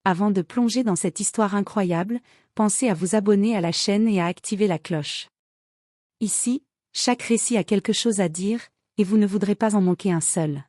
avant de plonger dans cette histoire incroyable, pensez à vous abonner à la chaîne et à activer la cloche. Ici, chaque récit a quelque chose à dire, et vous ne voudrez pas en manquer un seul.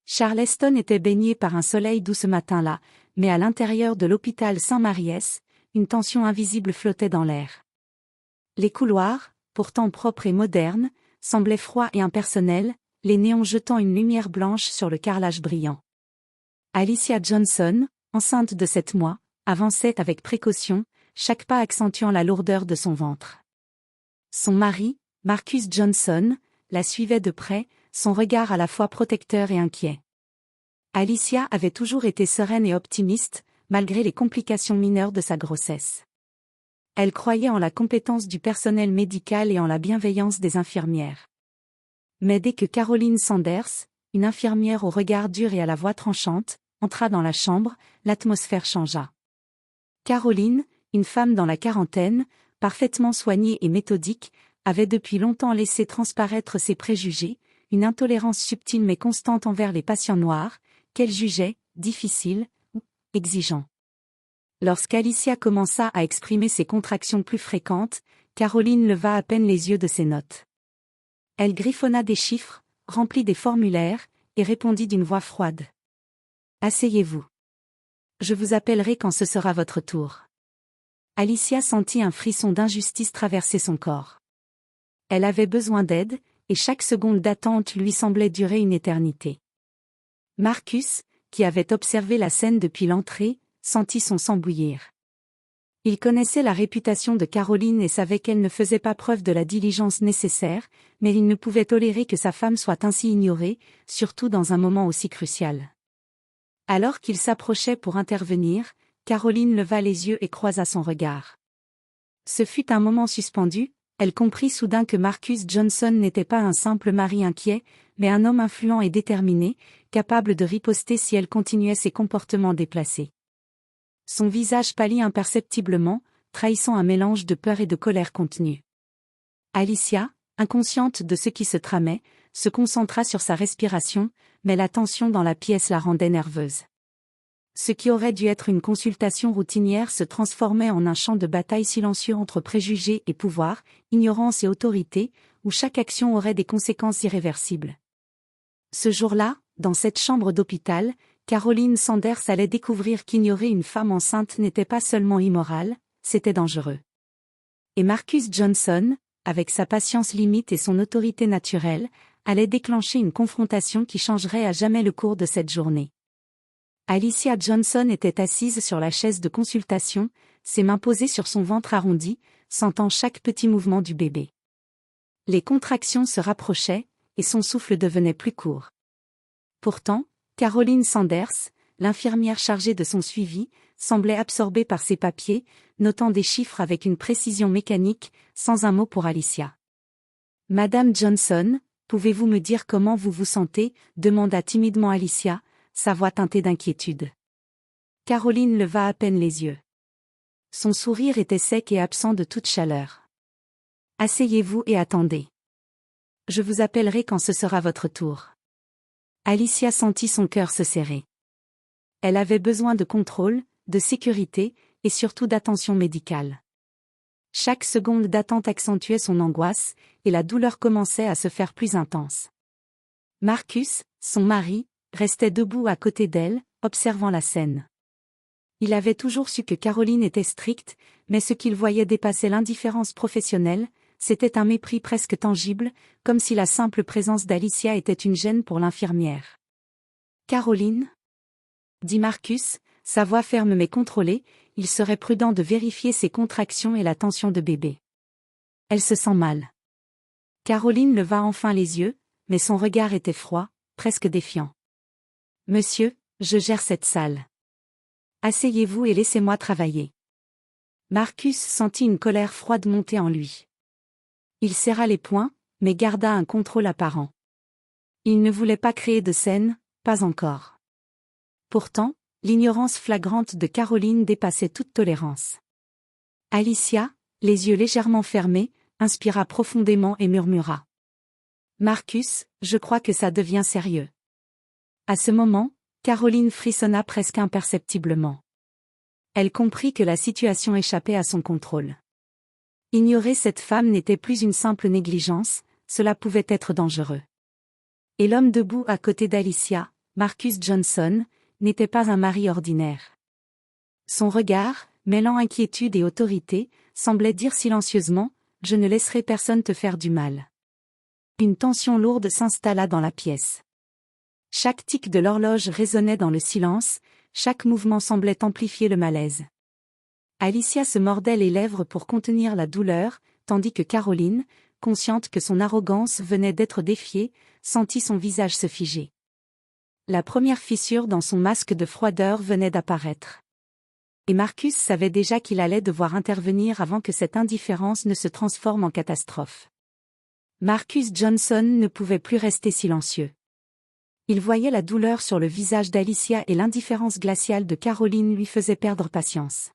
Charleston était baigné par un soleil doux ce matin-là, mais à l'intérieur de l'hôpital Saint-Maries, une tension invisible flottait dans l'air. Les couloirs, pourtant propres et modernes, semblaient froids et impersonnels, les néons jetant une lumière blanche sur le carrelage brillant. Alicia Johnson, enceinte de 7 mois, avançait avec précaution, chaque pas accentuant la lourdeur de son ventre. Son mari, Marcus Johnson, la suivait de près, son regard à la fois protecteur et inquiet. Alicia avait toujours été sereine et optimiste, malgré les complications mineures de sa grossesse. Elle croyait en la compétence du personnel médical et en la bienveillance des infirmières. Mais dès que Caroline Sanders, une infirmière au regard dur et à la voix tranchante, entra dans la chambre, l'atmosphère changea. Caroline, une femme dans la quarantaine, parfaitement soignée et méthodique, avait depuis longtemps laissé transparaître ses préjugés, une intolérance subtile mais constante envers les patients noirs, qu'elle jugeait difficiles ou exigeants. Lorsqu'Alicia commença à exprimer ses contractions plus fréquentes, Caroline leva à peine les yeux de ses notes. Elle griffonna des chiffres, remplit des formulaires, et répondit d'une voix froide. « Asseyez-vous. Je vous appellerai quand ce sera votre tour. » Alicia sentit un frisson d'injustice traverser son corps. Elle avait besoin d'aide, et chaque seconde d'attente lui semblait durer une éternité. Marcus, qui avait observé la scène depuis l'entrée, sentit son sang bouillir. Il connaissait la réputation de Caroline et savait qu'elle ne faisait pas preuve de la diligence nécessaire, mais il ne pouvait tolérer que sa femme soit ainsi ignorée, surtout dans un moment aussi crucial. Alors qu'il s'approchait pour intervenir, Caroline leva les yeux et croisa son regard. Ce fut un moment suspendu, elle comprit soudain que Marcus Johnson n'était pas un simple mari inquiet, mais un homme influent et déterminé, capable de riposter si elle continuait ses comportements déplacés. Son visage pâlit imperceptiblement, trahissant un mélange de peur et de colère contenue. Alicia, inconsciente de ce qui se tramait, se concentra sur sa respiration, mais la tension dans la pièce la rendait nerveuse. Ce qui aurait dû être une consultation routinière se transformait en un champ de bataille silencieux entre préjugés et pouvoir, ignorance et autorité, où chaque action aurait des conséquences irréversibles. Ce jour-là, dans cette chambre d'hôpital, Caroline Sanders allait découvrir qu'ignorer une femme enceinte n'était pas seulement immoral, c'était dangereux. Et Marcus Johnson, avec sa patience limite et son autorité naturelle, allait déclencher une confrontation qui changerait à jamais le cours de cette journée. Alicia Johnson était assise sur la chaise de consultation, ses mains posées sur son ventre arrondi, sentant chaque petit mouvement du bébé. Les contractions se rapprochaient, et son souffle devenait plus court. Pourtant, Caroline Sanders, l'infirmière chargée de son suivi, semblait absorbée par ses papiers, notant des chiffres avec une précision mécanique, sans un mot pour Alicia. « Madame Johnson, pouvez-vous me dire comment vous vous sentez ?» demanda timidement Alicia, sa voix teintée d'inquiétude. Caroline leva à peine les yeux. Son sourire était sec et absent de toute chaleur. « Asseyez-vous et attendez. Je vous appellerai quand ce sera votre tour. » Alicia sentit son cœur se serrer. Elle avait besoin de contrôle, de sécurité, et surtout d'attention médicale. Chaque seconde d'attente accentuait son angoisse, et la douleur commençait à se faire plus intense. Marcus, son mari, restait debout à côté d'elle, observant la scène. Il avait toujours su que Caroline était stricte, mais ce qu'il voyait dépassait l'indifférence professionnelle, c'était un mépris presque tangible, comme si la simple présence d'Alicia était une gêne pour l'infirmière. « Caroline ?» dit Marcus, sa voix ferme mais contrôlée, il serait prudent de vérifier ses contractions et la tension de bébé. Elle se sent mal. Caroline leva enfin les yeux, mais son regard était froid, presque défiant. « Monsieur, je gère cette salle. Asseyez-vous et laissez-moi travailler. » Marcus sentit une colère froide monter en lui. Il serra les poings, mais garda un contrôle apparent. Il ne voulait pas créer de scène, pas encore. Pourtant, l'ignorance flagrante de Caroline dépassait toute tolérance. Alicia, les yeux légèrement fermés, inspira profondément et murmura. « Marcus, je crois que ça devient sérieux. » À ce moment, Caroline frissonna presque imperceptiblement. Elle comprit que la situation échappait à son contrôle. Ignorer cette femme n'était plus une simple négligence, cela pouvait être dangereux. Et l'homme debout à côté d'Alicia, Marcus Johnson, n'était pas un mari ordinaire. Son regard, mêlant inquiétude et autorité, semblait dire silencieusement « Je ne laisserai personne te faire du mal ». Une tension lourde s'installa dans la pièce. Chaque tic de l'horloge résonnait dans le silence, chaque mouvement semblait amplifier le malaise. Alicia se mordait les lèvres pour contenir la douleur, tandis que Caroline, consciente que son arrogance venait d'être défiée, sentit son visage se figer. La première fissure dans son masque de froideur venait d'apparaître. Et Marcus savait déjà qu'il allait devoir intervenir avant que cette indifférence ne se transforme en catastrophe. Marcus Johnson ne pouvait plus rester silencieux. Il voyait la douleur sur le visage d'Alicia et l'indifférence glaciale de Caroline lui faisait perdre patience.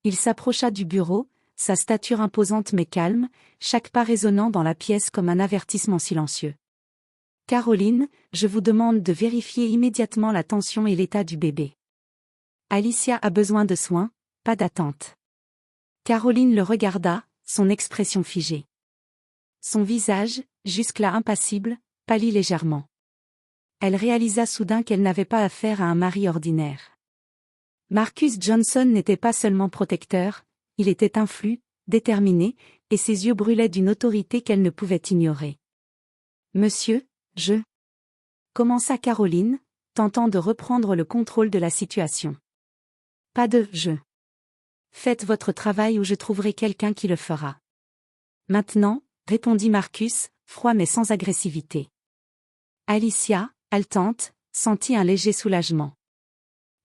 Il s'approcha du bureau, sa stature imposante mais calme, chaque pas résonnant dans la pièce comme un avertissement silencieux. « Caroline, je vous demande de vérifier immédiatement la tension et l'état du bébé. Alicia a besoin de soins, pas d'attente. » Caroline le regarda, son expression figée. Son visage, jusque-là impassible, pâlit légèrement. Elle réalisa soudain qu'elle n'avait pas affaire à un mari ordinaire. Marcus Johnson n'était pas seulement protecteur, il était influent, déterminé, et ses yeux brûlaient d'une autorité qu'elle ne pouvait ignorer. « Monsieur, je... » commença Caroline, tentant de reprendre le contrôle de la situation. « Pas de « je ». Faites votre travail ou je trouverai quelqu'un qui le fera. »« Maintenant, » répondit Marcus, froid mais sans agressivité. Alicia, haletante, sentit un léger soulagement.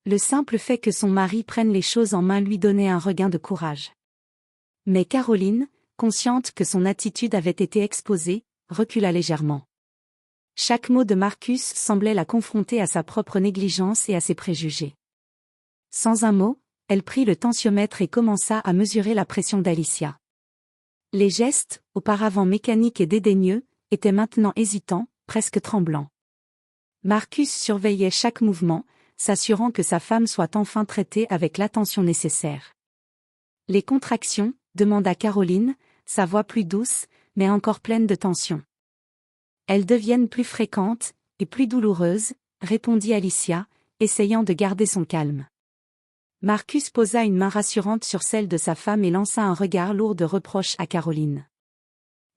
Le simple fait que son mari prenne les choses en main lui donnait un regain de courage. Mais Caroline, consciente que son attitude avait été exposée, recula légèrement. Chaque mot de Marcus semblait la confronter à sa propre négligence et à ses préjugés. Sans un mot, elle prit le tensiomètre et commença à mesurer la pression d'Alicia. Les gestes, auparavant mécaniques et dédaigneux, étaient maintenant hésitants, presque tremblants. Marcus surveillait chaque mouvement, s'assurant que sa femme soit enfin traitée avec l'attention nécessaire. « Les contractions ?» demanda Caroline, sa voix plus douce, mais encore pleine de tension. « Elles deviennent plus fréquentes, et plus douloureuses, » répondit Alicia, essayant de garder son calme. Marcus posa une main rassurante sur celle de sa femme et lança un regard lourd de reproches à Caroline.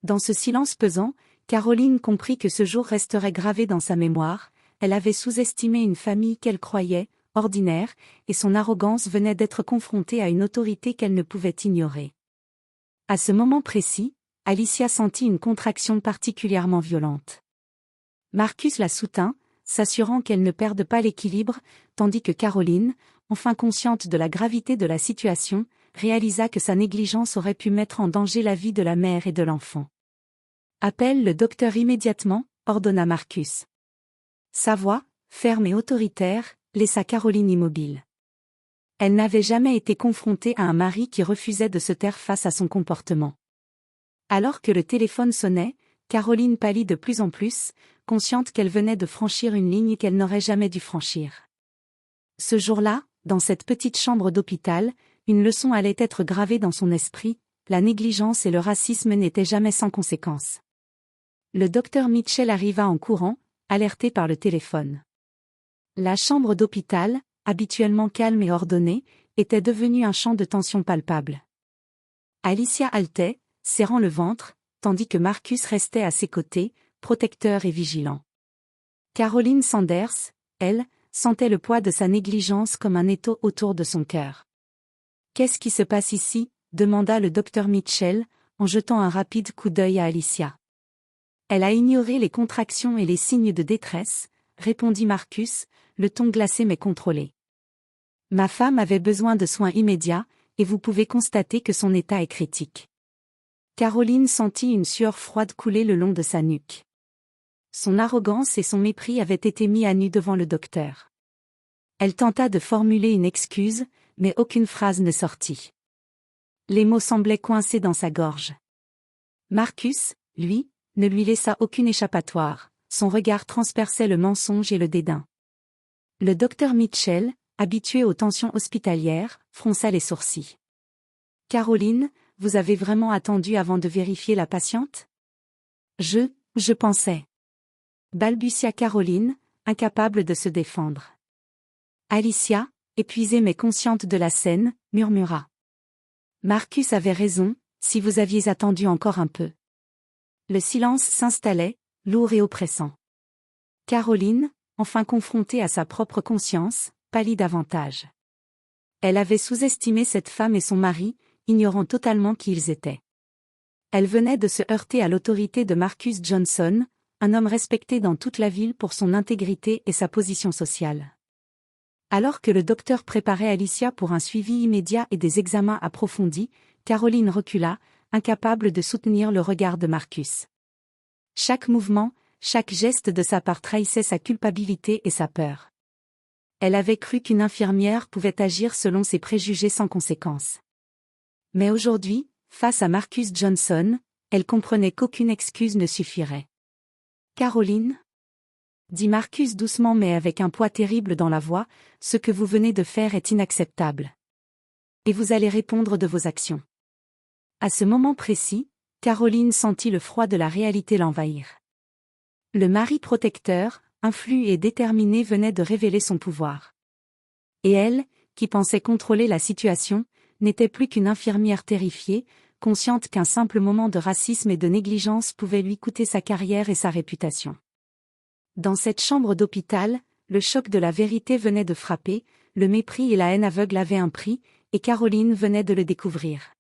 Dans ce silence pesant, Caroline comprit que ce jour resterait gravé dans sa mémoire. Elle avait sous-estimé une famille qu'elle croyait ordinaire, et son arrogance venait d'être confrontée à une autorité qu'elle ne pouvait ignorer. À ce moment précis, Alicia sentit une contraction particulièrement violente. Marcus la soutint, s'assurant qu'elle ne perde pas l'équilibre, tandis que Caroline, enfin consciente de la gravité de la situation, réalisa que sa négligence aurait pu mettre en danger la vie de la mère et de l'enfant. « Appelle le docteur immédiatement », ordonna Marcus. Sa voix, ferme et autoritaire, laissa Caroline immobile. Elle n'avait jamais été confrontée à un mari qui refusait de se taire face à son comportement. Alors que le téléphone sonnait, Caroline pâlit de plus en plus, consciente qu'elle venait de franchir une ligne qu'elle n'aurait jamais dû franchir. Ce jour-là, dans cette petite chambre d'hôpital, une leçon allait être gravée dans son esprit, la négligence et le racisme n'étaient jamais sans conséquences. Le docteur Mitchell arriva en courant, alerté par le téléphone. La chambre d'hôpital, habituellement calme et ordonnée, était devenue un champ de tension palpable. Alicia haletait, serrant le ventre, tandis que Marcus restait à ses côtés, protecteur et vigilant. Caroline Sanders, elle, sentait le poids de sa négligence comme un étau autour de son cœur. « Qu'est-ce qui se passe ici ?» demanda le docteur Mitchell, en jetant un rapide coup d'œil à Alicia. Elle a ignoré les contractions et les signes de détresse, répondit Marcus, le ton glacé mais contrôlé. Ma femme avait besoin de soins immédiats, et vous pouvez constater que son état est critique. Caroline sentit une sueur froide couler le long de sa nuque. Son arrogance et son mépris avaient été mis à nu devant le docteur. Elle tenta de formuler une excuse, mais aucune phrase ne sortit. Les mots semblaient coincés dans sa gorge. Marcus, lui, ne lui laissa aucune échappatoire, son regard transperçait le mensonge et le dédain. Le docteur Mitchell, habituée aux tensions hospitalières, fronça les sourcils. Caroline, vous avez vraiment attendu avant de vérifier la patiente? Je pensais. Balbutia Caroline, incapable de se défendre. Alicia, épuisée mais consciente de la scène, murmura. Marcus avait raison, si vous aviez attendu encore un peu. Le silence s'installait, lourd et oppressant. Caroline, enfin confrontée à sa propre conscience, pâlit davantage. Elle avait sous-estimé cette femme et son mari, ignorant totalement qui ils étaient. Elle venait de se heurter à l'autorité de Marcus Johnson, un homme respecté dans toute la ville pour son intégrité et sa position sociale. Alors que le docteur préparait Alicia pour un suivi immédiat et des examens approfondis, Caroline recula, incapable de soutenir le regard de Marcus. Chaque mouvement, chaque geste de sa part trahissait sa culpabilité et sa peur. Elle avait cru qu'une infirmière pouvait agir selon ses préjugés sans conséquence. Mais aujourd'hui, face à Marcus Johnson, elle comprenait qu'aucune excuse ne suffirait. « Caroline ?» dit Marcus doucement mais avec un poids terrible dans la voix, « ce que vous venez de faire est inacceptable. Et vous allez répondre de vos actions. » À ce moment précis, Caroline sentit le froid de la réalité l'envahir. Le mari protecteur, influent et déterminé venait de révéler son pouvoir. Et elle, qui pensait contrôler la situation, n'était plus qu'une infirmière terrifiée, consciente qu'un simple moment de racisme et de négligence pouvait lui coûter sa carrière et sa réputation. Dans cette chambre d'hôpital, le choc de la vérité venait de frapper, le mépris et la haine aveugle avaient un prix, et Caroline venait de le découvrir.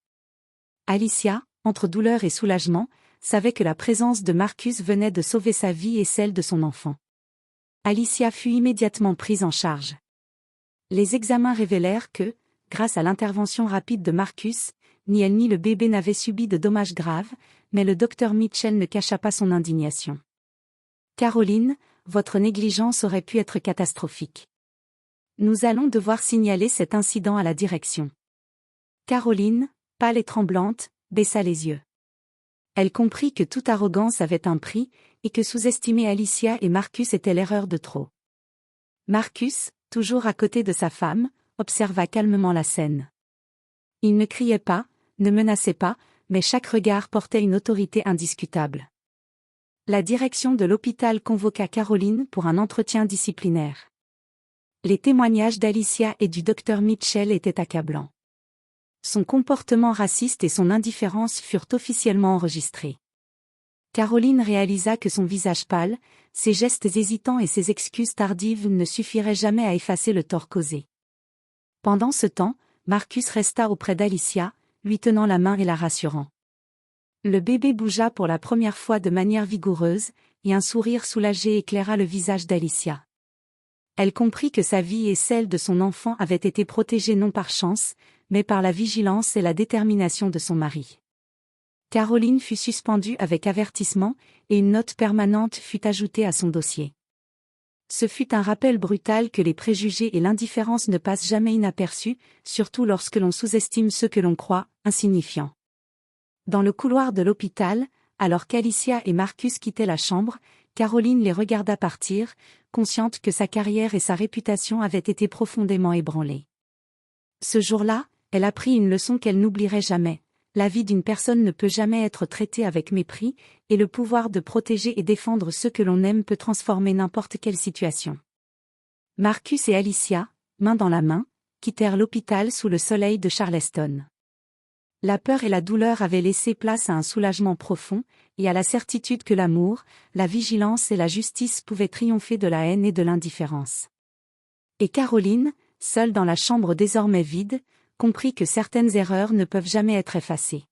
Alicia, entre douleur et soulagement, savait que la présence de Marcus venait de sauver sa vie et celle de son enfant. Alicia fut immédiatement prise en charge. Les examens révélèrent que, grâce à l'intervention rapide de Marcus, ni elle ni le bébé n'avaient subi de dommages graves, mais le docteur Mitchell ne cacha pas son indignation. « Caroline, votre négligence aurait pu être catastrophique. Nous allons devoir signaler cet incident à la direction. » Caroline, pâle et tremblante, baissa les yeux. Elle comprit que toute arrogance avait un prix, et que sous-estimer Alicia et Marcus était l'erreur de trop. Marcus, toujours à côté de sa femme, observa calmement la scène. Il ne criait pas, ne menaçait pas, mais chaque regard portait une autorité indiscutable. La direction de l'hôpital convoqua Caroline pour un entretien disciplinaire. Les témoignages d'Alicia et du docteur Mitchell étaient accablants. Son comportement raciste et son indifférence furent officiellement enregistrés. Caroline réalisa que son visage pâle, ses gestes hésitants et ses excuses tardives ne suffiraient jamais à effacer le tort causé. Pendant ce temps, Marcus resta auprès d'Alicia, lui tenant la main et la rassurant. Le bébé bougea pour la première fois de manière vigoureuse, et un sourire soulagé éclaira le visage d'Alicia. Elle comprit que sa vie et celle de son enfant avaient été protégées non par chance, mais par la vigilance et la détermination de son mari. Caroline fut suspendue avec avertissement, et une note permanente fut ajoutée à son dossier. Ce fut un rappel brutal que les préjugés et l'indifférence ne passent jamais inaperçus, surtout lorsque l'on sous-estime ceux que l'on croit insignifiants. Dans le couloir de l'hôpital, alors qu'Alicia et Marcus quittaient la chambre, Caroline les regarda partir, consciente que sa carrière et sa réputation avaient été profondément ébranlées. Ce jour-là, elle apprit une leçon qu'elle n'oublierait jamais. La vie d'une personne ne peut jamais être traitée avec mépris, et le pouvoir de protéger et défendre ceux que l'on aime peut transformer n'importe quelle situation. Marcus et Alicia, main dans la main, quittèrent l'hôpital sous le soleil de Charleston. La peur et la douleur avaient laissé place à un soulagement profond, et à la certitude que l'amour, la vigilance et la justice pouvaient triompher de la haine et de l'indifférence. Et Caroline, seule dans la chambre désormais vide, comprit que certaines erreurs ne peuvent jamais être effacées.